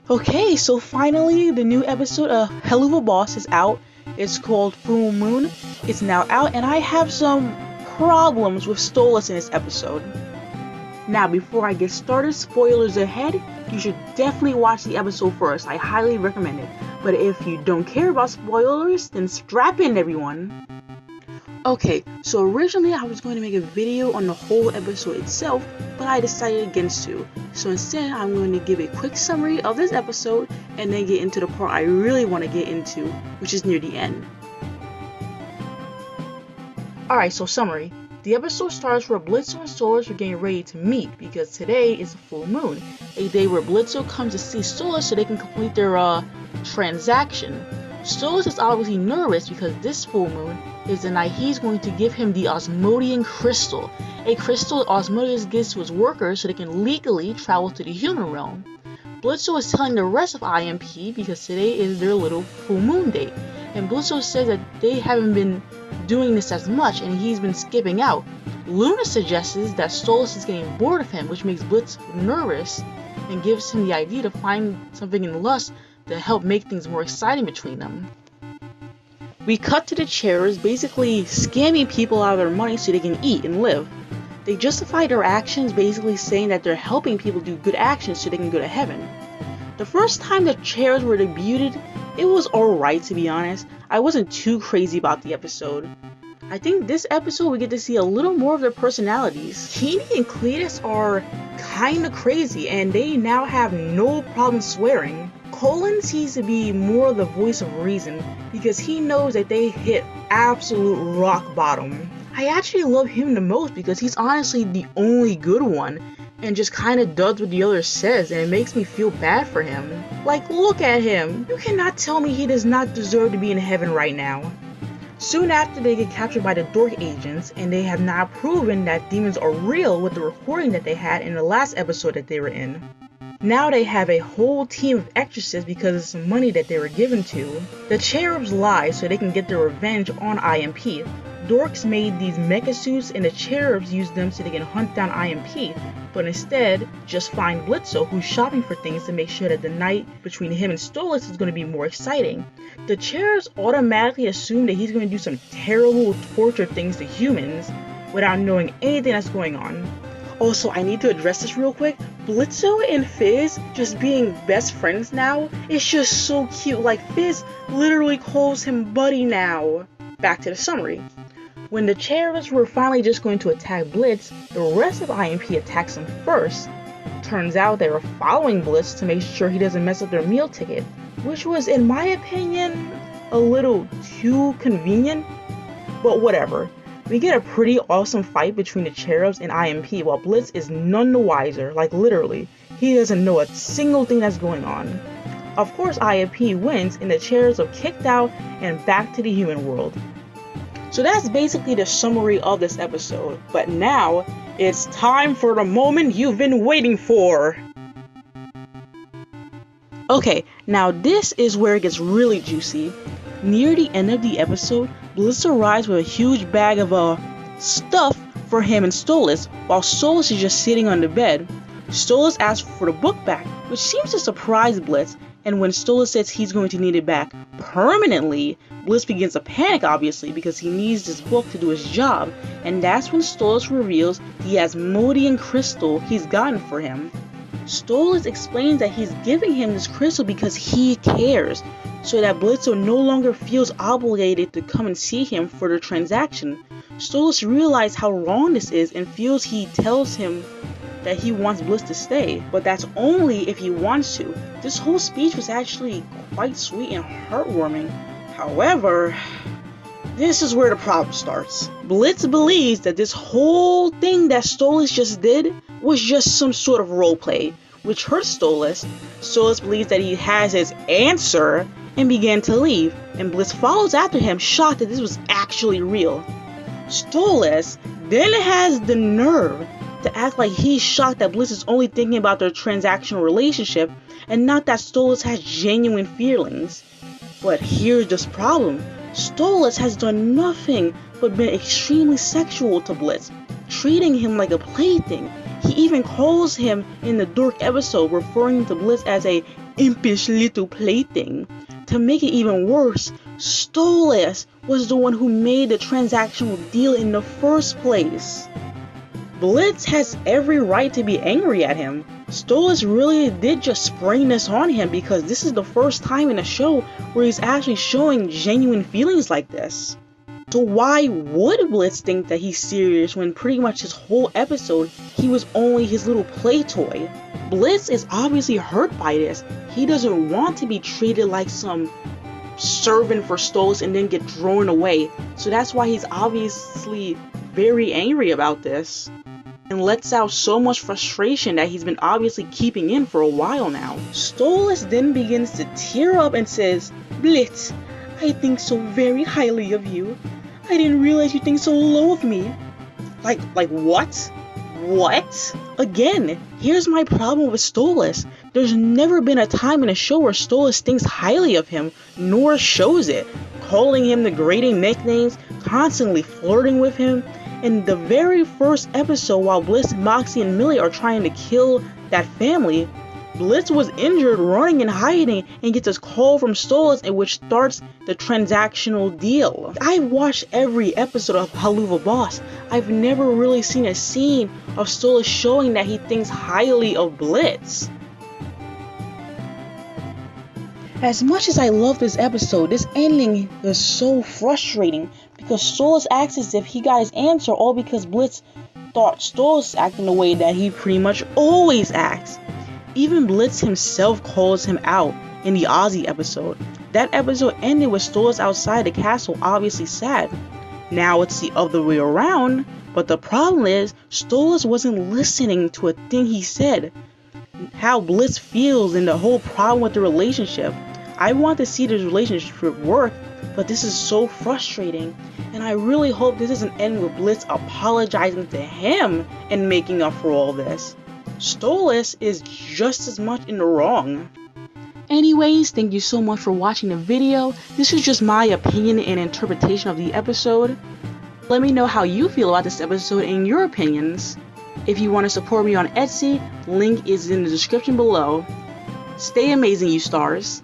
Okay, so finally the new episode of Helluvaboss is out. It's called Full Moon. It's now out, and I have some problems with stolas in this episode. Now, before I get started, spoilers ahead, you should definitely watch the episode first. I highly recommend it. But if you don't care about spoilers, then strap in, everyone. Okay, so originally I was going to make a video on the whole episode itself, but I decided against to. So instead, I'm going to give a quick summary of this episode and then get into the part I really want to get into, which is near the end. Alright, so summary. The episode starts where Blitzo and Stolas are getting ready to meet because today is a full moon, a day where Blitzo comes to see Stolas so they can complete their transaction. Stolas is obviously nervous because this full moon is the night he's going to give him the Osmodian crystal, a crystal Osmodius gives to his workers so they can legally travel to the human realm. Blitzo is telling the rest of IMP because today is their little full moon day, and Blitzo says that they haven't been doing this as much and he's been skipping out. Luna suggests that Stolas is getting bored of him, which makes Blitz nervous and gives him the idea to find something in Lust to help make things more exciting between them. We cut to the Cherubs basically scamming people out of their money so they can eat and live. They justify their actions basically saying that they're helping people do good actions so they can go to heaven. The first time the Cherubs were debuted, it was alright, to be honest. I wasn't too crazy about the episode. I think this episode we get to see a little more of their personalities. Keeney and Cletus are kinda crazy and they now have no problem swearing. Colin seems to be more the voice of reason because he knows that they hit absolute rock bottom. I actually love him the most because he's honestly the only good one and just kinda does what the other says, and it makes me feel bad for him. Like, look at him. You cannot tell me he does not deserve to be in heaven right now. Soon after, they get captured by the Dork agents, and they have now proven that demons are real with the recording that they had in the last episode that they were in. Now they have a whole team of exorcists because of some money that they were given to. The Cherubs lie so they can get their revenge on IMP. Dorks made these mecha suits and the Cherubs used them so they can hunt down IMP, but instead just find Blitzo, who's shopping for things to make sure that the night between him and Stolas is going to be more exciting. The Cherubs automatically assume that he's going to do some terrible torture things to humans without knowing anything that's going on. Also, I need to address this real quick. Blitzo and Fizz just being best friends now is just so cute. Like, Fizz literally calls him buddy now. Back to the summary. When the Cherubs were finally just going to attack Blitz, the rest of IMP attacks him first. Turns out they were following Blitz to make sure he doesn't mess up their meal ticket, which was, in my opinion, a little too convenient, but whatever. We get a pretty awesome fight between the Cherubs and IMP while Blitz is none the wiser, like literally. He doesn't know a single thing that's going on. Of course IMP wins and the Cherubs are kicked out and back to the human world. So that's basically the summary of this episode, but now it's time for the moment you've been waiting for! Okay, now this is where it gets really juicy. Near the end of the episode, Blitz arrives with a huge bag of stuff for him and Stolas, while Stolas is just sitting on the bed. Stolas asks for the book back, which seems to surprise Blitz, and when Stolas says he's going to need it back permanently, Blitz begins to panic obviously because he needs this book to do his job, and that's when Stolas reveals the Asmodian crystal he's gotten for him. Stolas explains that he's giving him this crystal because he cares, so that Blitzo no longer feels obligated to come and see him for the transaction. Stolas realizes how wrong this is and feels he tells him that he wants Blitz to stay, but that's only if he wants to. This whole speech was actually quite sweet and heartwarming. However, this is where the problem starts. Blitz believes that this whole thing that Stolas just did was just some sort of roleplay, which hurts Stolas. Stolas believes that he has his answer and began to leave, and Blitz follows after him, shocked that this was actually real. Stolas then has the nerve to act like he's shocked that Blitz is only thinking about their transactional relationship and not that Stolas has genuine feelings. But here's this problem. Stolas has done nothing but been extremely sexual to Blitz, treating him like a plaything. He even calls him in the Dork episode, referring to Blitz as a impish little plaything. To make it even worse, Stolas was the one who made the transactional deal in the first place. Blitz has every right to be angry at him. Stolas really did just spring this on him because this is the first time in a show where he's actually showing genuine feelings like this. So why would Blitz think that he's serious when pretty much his whole episode he was only his little play toy? Blitz is obviously hurt by this. He doesn't want to be treated like some servant for Stolas and then get thrown away. So that's why he's obviously very angry about this, and lets out so much frustration that he's been obviously keeping in for a while now. Stolas then begins to tear up and says, "Blitz, I think so very highly of you. I didn't realize you think so low of me." Like what? What? Again, here's my problem with Stolas. There's never been a time in a show where Stolas thinks highly of him, nor shows it. Calling him degrading nicknames, constantly flirting with him. In the very first episode, while Blitz, Moxie, and Millie are trying to kill that family, Blitz was injured, running and hiding, and gets a call from Stolas, in which starts the transactional deal. I've watched every episode of helluvaboss. I've never really seen a scene of Stolas showing that he thinks highly of Blitz. As much as I love this episode, this ending is so frustrating because Stolas acts as if he got his answer all because Blitz thought Stolas acting the way that he pretty much always acts. Even Blitz himself calls him out in the Ozzy episode. That episode ended with Stolas outside the castle, obviously sad. Now it's the other way around, but the problem is Stolas wasn't listening to a thing he said. How Blitz feels and the whole problem with the relationship. I want to see this relationship work, but this is so frustrating, and I really hope this doesn't end with Blitz apologizing to him and making up for all this. Stolas is just as much in the wrong. Anyways, thank you so much for watching the video. This is just my opinion and interpretation of the episode. Let me know how you feel about this episode and your opinions. If you want to support me on Etsy, link is in the description below. Stay amazing, you stars.